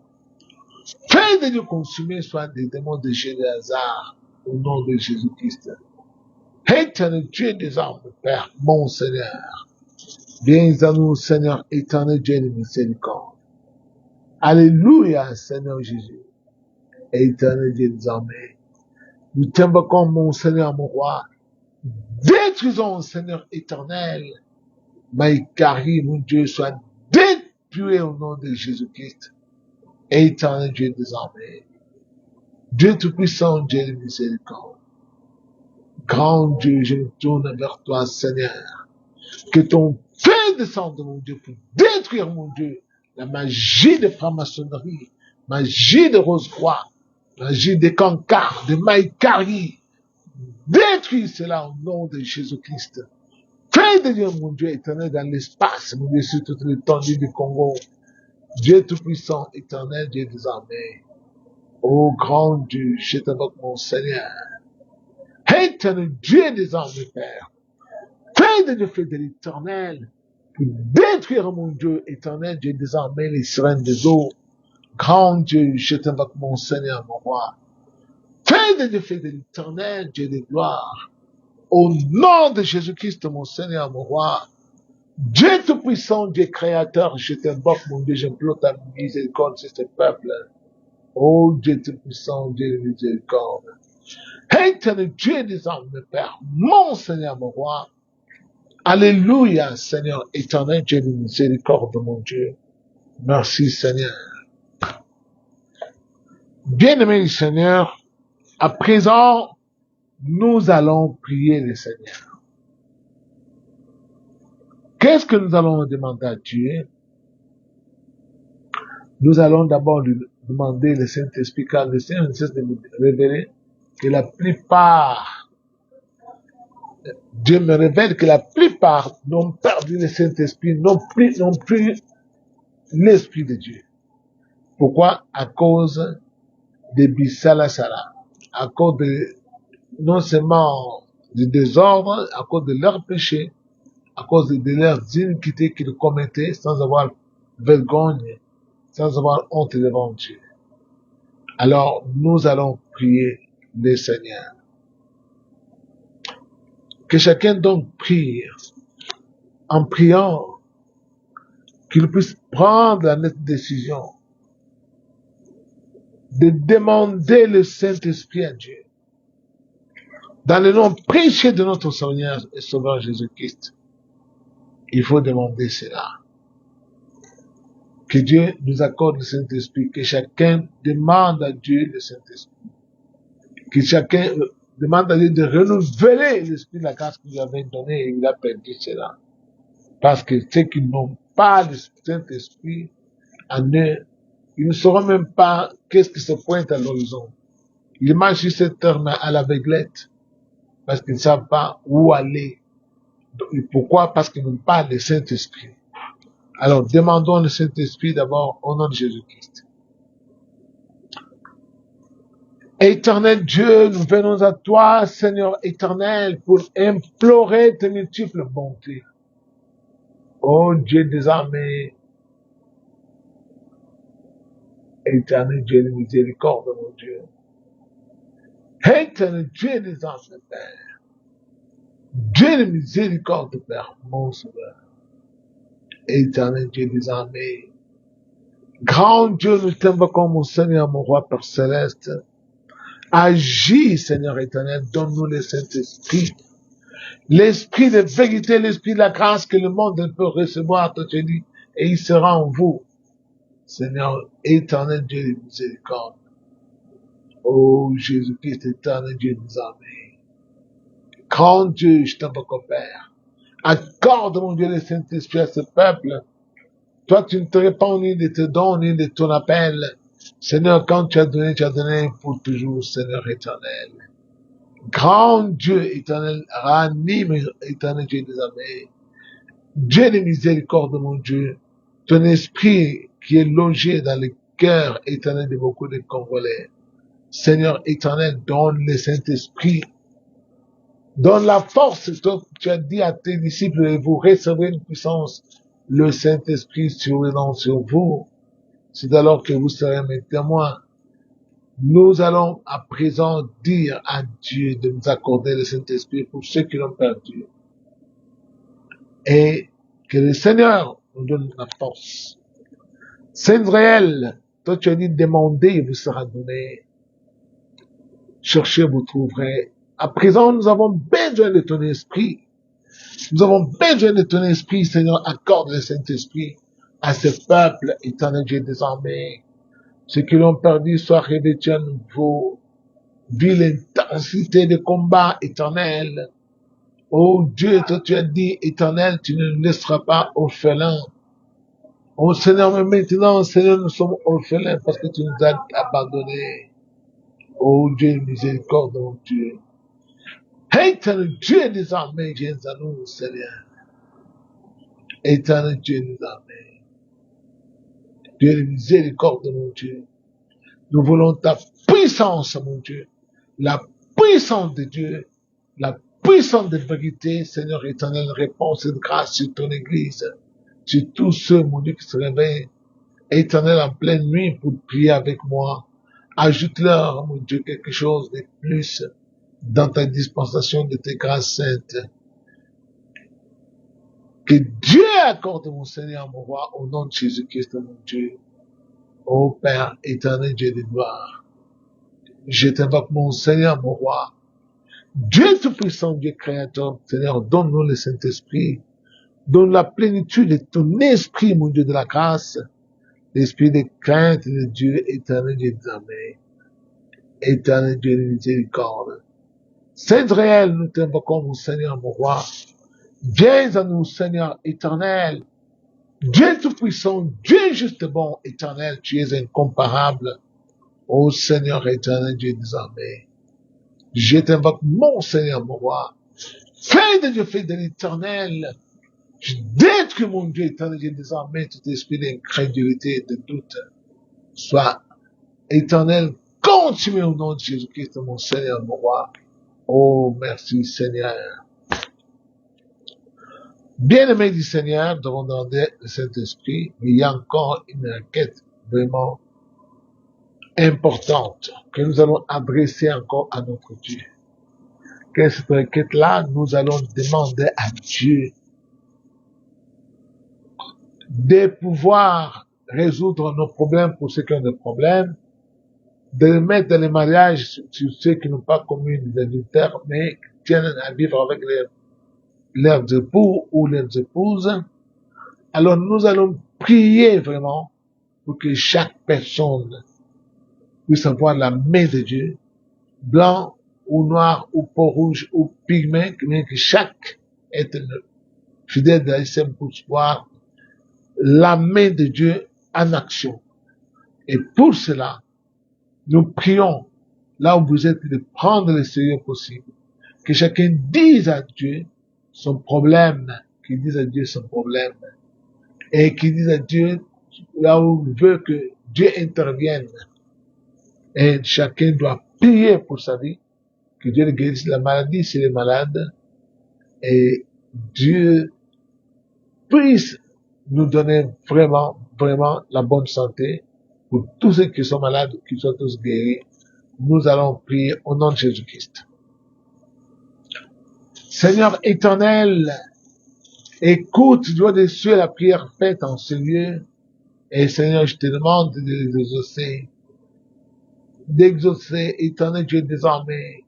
Fais de Dieu consumer soit des démons de jeux de hasard, au nom de Jésus-Christ. Éternel Dieu désormais, Père, mon Seigneur. Viens à nous, Seigneur, éternel Dieu de miséricorde. Alléluia, Seigneur Jésus. Éternel Dieu désormais. Nous t'invoquons, mon Seigneur, mon roi. Détruisons, Seigneur éternel. Maïkari, mon Dieu, soit détruit au nom de Jésus-Christ. Éternel Dieu désormais. Dieu tout-puissant, Dieu de miséricorde. Grand Dieu, je me tourne vers toi, Seigneur. Que ton feu descende, mon Dieu, pour détruire, mon Dieu, la magie de franc-maçonnerie, magie de Rose-Croix, magie des cancars, de Maïkari. Détruis cela au nom de Jésus-Christ. Fais de Dieu, mon Dieu éternel, dans l'espace, mon Dieu, sur toute l'étendue du Congo. Dieu tout-puissant, éternel, Dieu désormais. Ô grand Dieu, je t'invoque, mon Seigneur. Éternel Dieu désormais, Père. Fais de Dieu, fais de l'éternel, pour détruire, mon Dieu éternel, Dieu désormais, les sirènes des eaux. Grand Dieu, je t'invoque, mon Seigneur, mon roi. Fais de Dieu, fais de l'éternel, Dieu de gloire. Au nom de Jésus-Christ, mon Seigneur, mon roi. Dieu tout-puissant, Dieu créateur, je t'invoque, mon Dieu, j'implore ta miséricorde sur ce peuple. Oh Dieu tout-puissant, Dieu de miséricorde. Éternel Dieu désormais, Père, mon Seigneur, mon roi. Alléluia, Seigneur, éternel Dieu de miséricorde, mon Dieu. Merci, Seigneur. Bien-aimé Seigneur, à présent, nous allons prier le Seigneur. Qu'est-ce que nous allons demander à Dieu? Nous allons d'abord lui demander le Saint-Esprit, car le Seigneur ne cesse de nous révéler que la plupart, Dieu me révèle que la plupart n'ont perdu le Saint-Esprit, n'ont plus l'Esprit de Dieu. Pourquoi? À cause des bisalasala, à cause de, non seulement du désordre, à cause de leurs péchés, à cause de leurs iniquités qu'ils commettaient sans avoir vergogne, sans avoir honte devant Dieu. Alors, nous allons prier le Seigneur. Que chacun donc prie, en priant, qu'il puisse prendre la nette décision de demander le Saint-Esprit à Dieu. Dans le nom précieux de notre Seigneur et Sauveur Jésus-Christ, il faut demander cela. Que Dieu nous accorde le Saint-Esprit, que chacun demande à Dieu le Saint-Esprit. Que chacun demande à Dieu de renouveler l'Esprit de la grâce qu'il lui avait donné et il a perdu cela. Parce que ceux qui n'ont pas le Saint-Esprit en eux, ils ne sauront même pas qu'est-ce qui se pointe à l'horizon. Ils marchent sur cette terre à l'aveuglette parce qu'ils ne savent pas où aller. Pourquoi? Parce qu'ils n'ont pas le Saint-Esprit. Alors, demandons le Saint-Esprit d'abord au nom de Jésus-Christ. Éternel Dieu, nous venons à toi, Seigneur éternel, pour implorer tes multiples bontés. Ô Dieu des armées, éternel Dieu de miséricorde, mon Dieu. Éternel Dieu des armées, Père. Dieu de miséricorde, Père, mon Sauveur. Éternel Dieu des armées. Grand Dieu, nous t'invoquons, mon Seigneur, mon roi, Père céleste. Agis, Seigneur éternel, donne-nous le Saint-Esprit. L'esprit de vérité, l'esprit de la grâce que le monde ne peut recevoir, toi tu dis, et il sera en vous. Seigneur éternel Dieu de miséricorde. Oh Jésus-Christ, éternel Dieu des armées. Grand Dieu, je t'invoque au Père. Accorde, mon Dieu, le Saint-Esprit à ce peuple. Toi, tu ne te répands ni de tes dons, ni de ton appel. Seigneur, quand tu as donné pour toujours, Seigneur éternel. Grand Dieu éternel, ranime, éternel Dieu des armées. Dieu de miséricorde, mon Dieu. Ton esprit qui est logé dans le cœur éternel de beaucoup de Congolais. Seigneur éternel, donne le Saint-Esprit. Donne la force. Tu as dit à tes disciples, et vous recevrez une puissance. Le Saint-Esprit survenant sur vous. C'est alors que vous serez mes témoins. Nous allons à présent dire à Dieu de nous accorder le Saint-Esprit pour ceux qui l'ont perdu. Et que le Seigneur nous donne la force. C'est réel. Toi, tu as dit demandez et vous sera donné. Cherchez, vous trouverez. À présent, nous avons besoin de ton esprit. Nous avons besoin de ton esprit, Seigneur. Accorde le Saint-Esprit à ce peuple éternel Dieu des armées. Ceux qui l'ont perdu soient revêtus à nouveau. Vis l'intensité des combats éternels. Oh Dieu, toi tu as dit, éternel, tu ne nous laisseras pas orphelins. Oh Seigneur, mais maintenant, Seigneur, nous sommes orphelins parce que tu nous as abandonnés. Oh Dieu, miséricorde, mon Dieu. Éternel Dieu des armées, viens à nous, Seigneur. Éternel Dieu des armées. Dieu de miséricorde, mon Dieu. Nous voulons ta puissance, mon Dieu. La puissance de Dieu. La puissance de vérité, Seigneur éternel, réponse de grâce sur ton Église. Sur tous ceux, mon Dieu, qui se réveillent, éternel, en pleine nuit pour prier avec moi. Ajoute-leur, mon Dieu, quelque chose de plus dans ta dispensation de tes grâces saintes. Que Dieu accorde, mon Seigneur, mon roi, au nom de Jésus-Christ, mon Dieu. Ô Père éternel, Dieu de gloire. Je t'invoque, mon Seigneur, mon roi. Dieu tout-puissant, Dieu créateur, Seigneur, donne-nous le Saint-Esprit. Donne la plénitude de ton esprit, mon Dieu de la grâce. L'esprit de crainte de Dieu, éternel Dieu des armées. Éternel Dieu de miséricorde. Saint réel, nous t'invoquons, mon Seigneur, mon roi. Viens à nous, Seigneur éternel. Dieu tout-puissant, Dieu juste bon, éternel, tu es incomparable. Ô Seigneur éternel, Dieu des armées. Je t'invoque, mon Seigneur, mon roi. Fais de Dieu, fais de l'éternel. Je détruis, mon Dieu éternel, Dieu des armées, tout esprit d'incrédulité et de doute. soit éternel, continue au nom de Jésus-Christ, mon Seigneur, mon roi. Oh, merci Seigneur. Bien-aimés du Seigneur, nous avons demandé le Saint-Esprit, mais il y a encore une requête vraiment importante que nous allons adresser encore à notre Dieu. Que cette requête-là, nous allons demander à Dieu de pouvoir résoudre nos problèmes pour ceux qui ont des problèmes, de mettre dans les mariages sur ceux qui n'ont pas commis des adultères, mais qui tiennent à vivre avec leurs époux ou leurs épouses. Alors nous allons prier vraiment pour que chaque personne puisse avoir la main de Dieu, blanc ou noir ou peau rouge ou pygmée, mais que chaque être fidèle de l'ISM puisse voir la main de Dieu en action. Et pour cela, nous prions, là où vous êtes, de prendre le sérieux possible. Que chacun dise à Dieu son problème, qu'il dise à Dieu son problème. Et qu'il dise à Dieu là où il veut que Dieu intervienne. Et chacun doit prier pour sa vie, que Dieu le guérisse de la maladie s'il est malade. Et Dieu puisse nous donner vraiment, vraiment la bonne santé pour tous ceux qui sont malades, qu'ils soient tous guéris. Nous allons prier au nom de Jésus-Christ. Seigneur éternel, écoute, Dieu des cieux, la prière faite en ce lieu. Et Seigneur, je te demande d'exaucer, éternel Dieu désormais.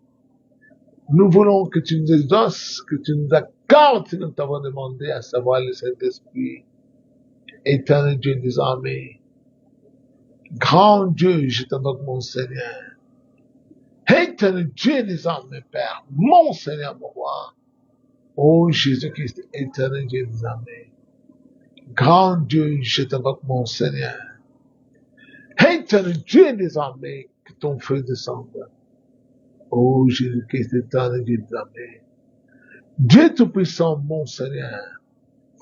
Nous voulons que tu nous exauces, que tu nous accordes ce que nous t'avons demandé, à savoir le Saint-Esprit. Éternel Dieu désormais. Grand Dieu, je t'invoque mon Seigneur. Éternel Dieu désormais, Père, mon Seigneur, mon roi. Oh Jésus-Christ, éternel Dieu désormais. Grand Dieu, je t'invoque mon Seigneur. Éternel Dieu désormais, que ton feu descende. Oh Jésus-Christ, éternel Dieu désormais. Dieu Tout-Puissant, mon Seigneur.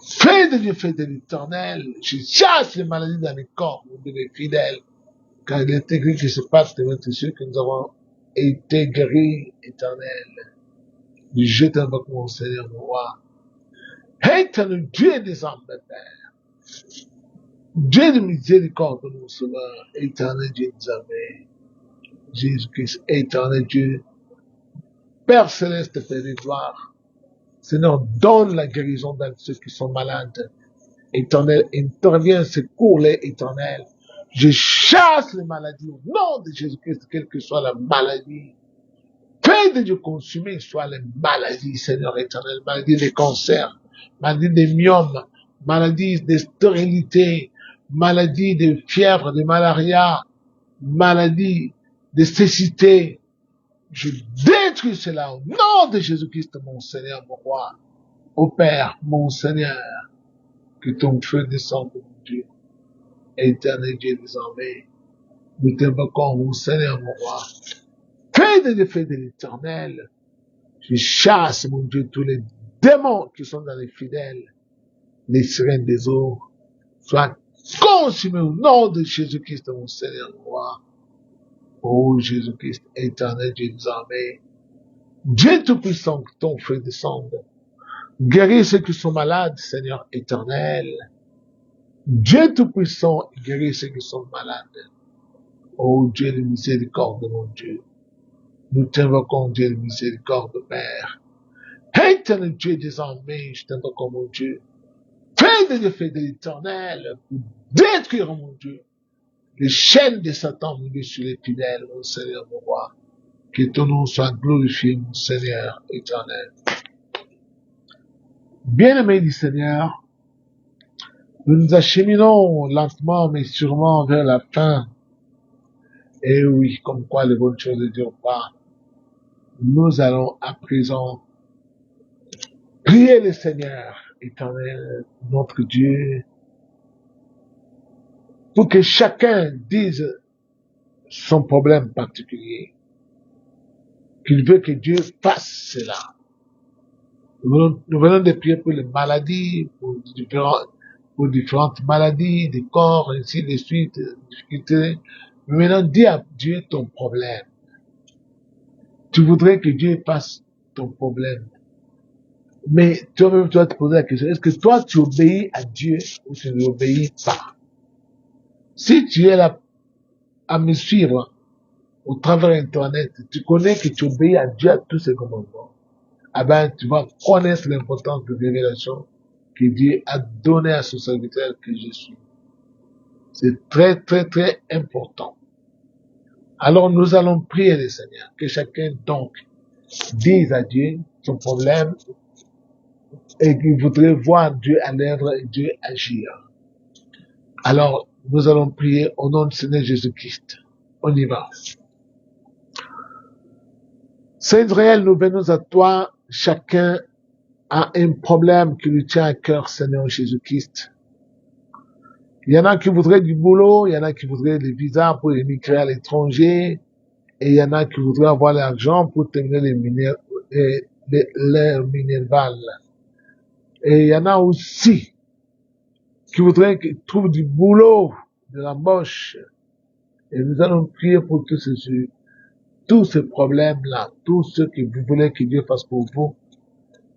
Fais de Dieu, fais de l'éternel. Je chasse les maladies dans les corps de mes fidèles. Car il est écrit que ce passe de être sûr que nous avons été guéris, éternel. Je t'invoque mon Seigneur, mon roi. Éternel Dieu désormais, Père. Dieu de miséricorde, mon Sauveur, éternel Dieu désormais. Jésus-Christ, éternel Dieu. Père céleste, Père de gloire. Seigneur, donne la guérison dans ceux qui sont malades. Éternel, interviens, secours-les, éternel. Je chasse les maladies au nom de Jésus-Christ, quelle que soit la maladie. Fais de Dieu consumer, soit les maladies, Seigneur éternel, maladies des cancers, maladies des myomes, maladies de stérilité, maladies de fièvre, de malaria, maladies de cécité. Je détruis cela au nom de Jésus-Christ, mon Seigneur, mon roi. Ô Père, mon Seigneur, que ton feu descende, mon Dieu, éternel Dieu désormais. Nous t'invoquons, mon Seigneur, mon roi. Fais de l'effet de l'éternel. Je chasse, mon Dieu, tous les démons qui sont dans les fidèles, les sirènes des eaux, soient consumés au nom de Jésus-Christ, mon Seigneur, mon roi. Oh Jésus-Christ, éternel Dieu désormais. Dieu Tout-Puissant, que ton feu descende. Guéris ceux qui sont malades, Seigneur éternel. Dieu Tout-Puissant, guéris ceux qui sont malades. Oh Dieu de miséricorde, mon Dieu. Nous t'invoquons, Dieu de miséricorde, Père. Éternel Dieu désormais, je t'invoque, mon Dieu. Fais de l'effet de l'éternel pour détruire, mon Dieu, les chaînes de Satan, mon Dieu, sur les fidèles, mon Seigneur, mon roi. Que ton nom soit glorifié, mon Seigneur éternel. Bien-aimés du Seigneur, nous nous acheminons lentement mais sûrement vers la fin. Et oui, comme quoi les bonnes choses ne durent pas. Nous allons à présent prier le Seigneur éternel, notre Dieu, pour que chacun dise son problème particulier, qu'il veut que Dieu fasse cela. Nous venons de prier pour les maladies, pour pour différentes maladies, des corps, ainsi de suite, difficultés. Mais maintenant, dis à Dieu ton problème. Tu voudrais que Dieu fasse ton problème. Mais toi-même, tu dois te poser la question, est-ce que toi, tu obéis à Dieu ou tu ne l'obéis pas? Si tu es là à me suivre au travers Internet, tu connais que tu obéis à Dieu à tous ses commandements, ah ben, tu vas connaître l'importance de révélation que Dieu a donné à son serviteur que je suis. C'est très, très, très important. Alors, nous allons prier le Seigneur, que chacun, donc, dise à Dieu son problème et qu'il voudrait voir Dieu à l'œuvre et Dieu agir. Alors, nous allons prier au nom du Seigneur Jésus-Christ. On y va. Saint Israël, nous venons à toi. Chacun a un problème qui lui tient à cœur, Seigneur Jésus-Christ. Il y en a qui voudraient du boulot, il y en a qui voudraient des visas pour émigrer à l'étranger, et il y en a qui voudraient avoir l'argent pour terminer les minérales. Et il y en a aussi qui voudraient qu'ils trouvent du boulot, de l'embauche. Et nous allons prier pour tous ces problèmes-là, tous ceux que vous voulez que Dieu fasse pour vous.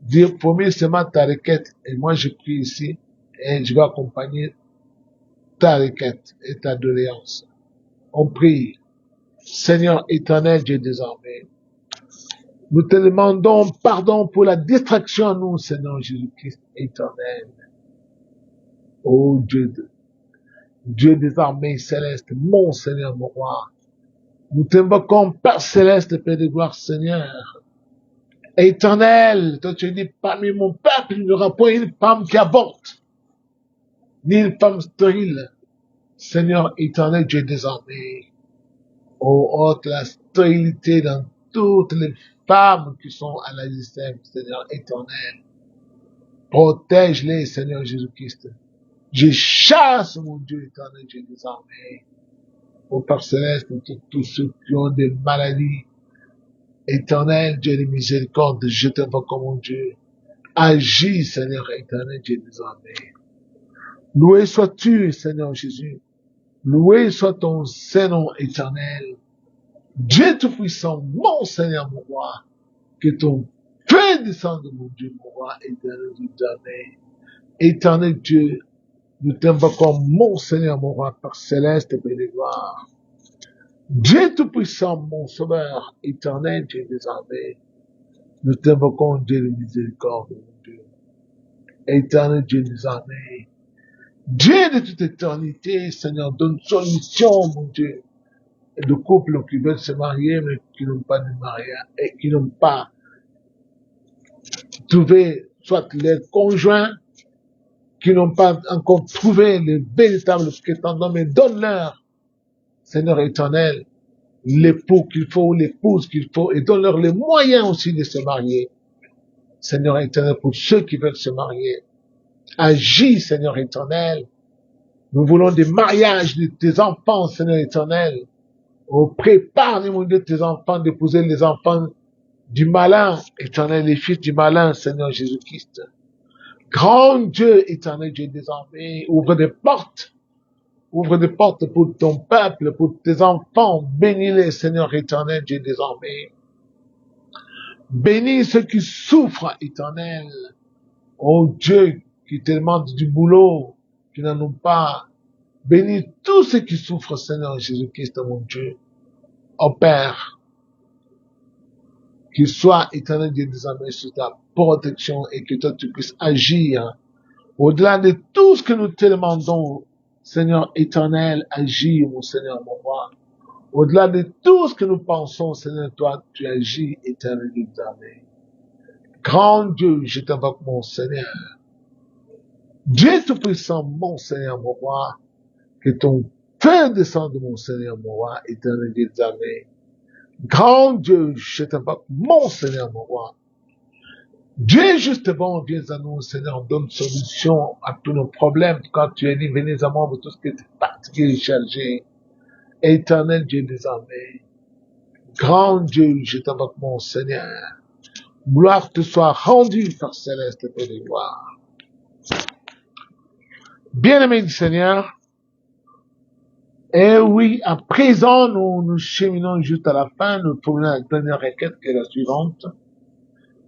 Dieu, promets seulement ta requête. Et moi, je prie ici, et je vais accompagner ta requête et ta doléance. On prie. Seigneur éternel, Dieu des armées, nous te demandons pardon pour la distraction à nous, Seigneur Jésus-Christ éternel. Oh Dieu des armées célestes, mon Seigneur, mon roi. Nous t'invoquons, Père céleste, Père de gloire, Seigneur. Éternel, toi tu dis, parmi mon peuple, il n'y aura pas une femme qui avorte, ni une femme stérile. Seigneur éternel, Dieu des armées. Oh, ôte la stérilité dans toutes les femmes qui sont à la système, Seigneur éternel. Protège-les, Seigneur Jésus-Christ. Je chasse, mon Dieu éternel, Dieu des armées. Au Père céleste, tous ceux qui ont des maladies. Éternel, Dieu de miséricorde, je t'invoque, mon Dieu. Agis, Seigneur éternel, Dieu des armées. Loué sois-tu, Seigneur Jésus. Loué soit ton Saint-Nom éternel. Dieu Tout-Puissant, mon Seigneur, mon roi, que ton feu descende, mon Dieu, mon roi, éternel, Dieu des armées. Éternel Dieu, nous t'invoquons, mon Seigneur, mon roi, Père céleste, Père de gloire. Dieu Tout-Puissant, mon Sauveur, éternel, Dieu des armées. Nous t'invoquons, Dieu de miséricorde, mon Dieu. Éternel Dieu des armées. Dieu de toute éternité, Seigneur, donne solution, mon Dieu. Et de couples qui veulent se marier, mais qui n'ont pas de mariage, et qui n'ont pas trouvé, soit les conjoints, qui n'ont pas encore trouvé les véritables prétendants, mais donne-leur, Seigneur éternel, l'époux qu'il faut, ou l'épouse qu'il faut, et donne-leur les moyens aussi de se marier. Seigneur éternel, pour ceux qui veulent se marier. Agis, Seigneur éternel. Nous voulons des mariages de tes enfants, Seigneur éternel. Oh, prépare, mon Dieu, tes enfants d'épouser les enfants du malin, éternel, les fils du malin, Seigneur Jésus-Christ. Grand Dieu, éternel Dieu des armées, ouvre des portes pour ton peuple, pour tes enfants. Bénis-les, Seigneur éternel Dieu des armées. Bénis ceux qui souffrent, éternel. Oh Dieu, qui te demandent du boulot, qui n'en ont pas. Bénis tous ceux qui souffrent, Seigneur Jésus-Christ, mon Dieu. Oh Père, qu'il soit éternel Dieu des armées sur ta protection et que toi tu puisses agir au-delà de tout ce que nous te demandons, Seigneur éternel, agis, mon Seigneur, mon roi. Au-delà de tout ce que nous pensons, Seigneur, toi, tu agis, éternel Dieu des armées. Grand Dieu, je t'invoque, mon Seigneur. Dieu Tout-Puissant, mon Seigneur, mon roi, que ton feu descende, mon Seigneur, mon roi, éternel Dieu des armées. Grand Dieu, je t'invoque, mon Seigneur, mon roi. Dieu, justement, viens à nous, Seigneur, donne solution à tous nos problèmes. Quand tu es dit, venez à moi, vous tous qui êtes fatigués et chargés. Éternel Dieu des armées. Grand Dieu, je t'invoque, mon Seigneur. Gloire te soit rendue, Père céleste, Père de gloire. Bien-aimés du Seigneur, et oui, à présent, nous cheminons juste à la fin, nous tournons à la dernière requête qui est la suivante.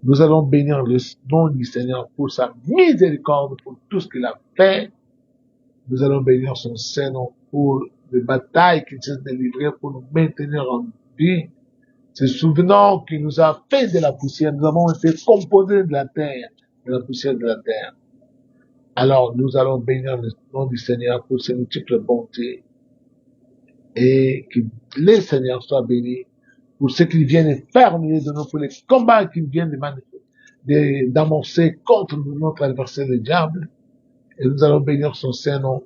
Nous allons bénir le nom du Seigneur pour sa miséricorde, pour tout ce qu'il a fait. Nous allons bénir son Saint-Nom pour les batailles qu'il s'est délivrées pour nous maintenir en vie. Se souvenant qu'il nous a fait de la poussière, nous avons été composés de la terre, de la poussière de la terre. Alors, nous allons bénir le nom du Seigneur pour ses multiples bontés et que le Seigneur soit béni pour ce qu'il vient de faire au milieu de nous, pour les combats qu'il vient d'amorcer contre notre adversaire le diable. Et nous allons bénir son Saint-Nom.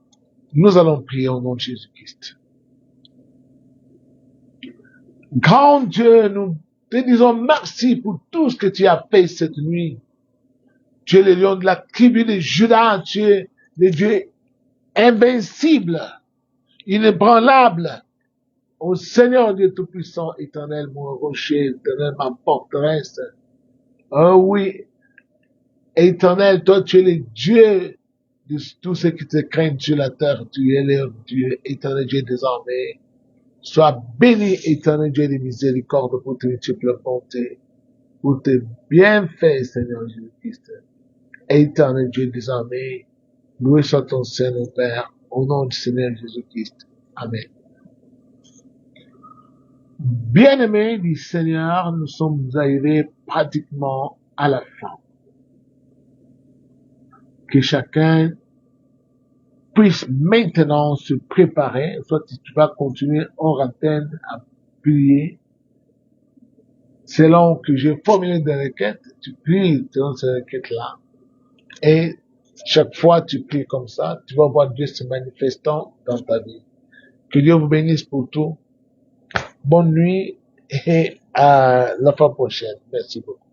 Nous allons prier au nom de Jésus-Christ. Grand Dieu, nous te disons merci pour tout ce que tu as fait cette nuit. Tu es le lion de la tribu de Juda, tu es le Dieu invincible, inébranlable. Ô Seigneur Dieu Tout-Puissant, éternel, mon rocher, éternel, ma forteresse. Oh oui, éternel, toi tu es le Dieu de tous ceux qui te craignent sur la terre. Tu es le Dieu, éternel Dieu désormais. Sois béni, éternel Dieu de miséricorde, pour tes multiples bontés, pour tes bienfaits, Seigneur Jésus-Christ. Éternel Dieu désormais, loué soit ton Saint-Nom, Père, au nom du Seigneur Jésus-Christ. Amen. Bien-aimés du Seigneur, nous sommes arrivés pratiquement à la fin. Que chacun puisse maintenant se préparer, soit tu vas continuer hors antenne à prier, selon que j'ai formulé des requêtes, tu pries selon ces requêtes-là. Et chaque fois tu pries comme ça, tu vas voir Dieu se manifestant dans ta vie. Que Dieu vous bénisse pour tout. Bonne nuit et à la fois prochaine. Merci beaucoup.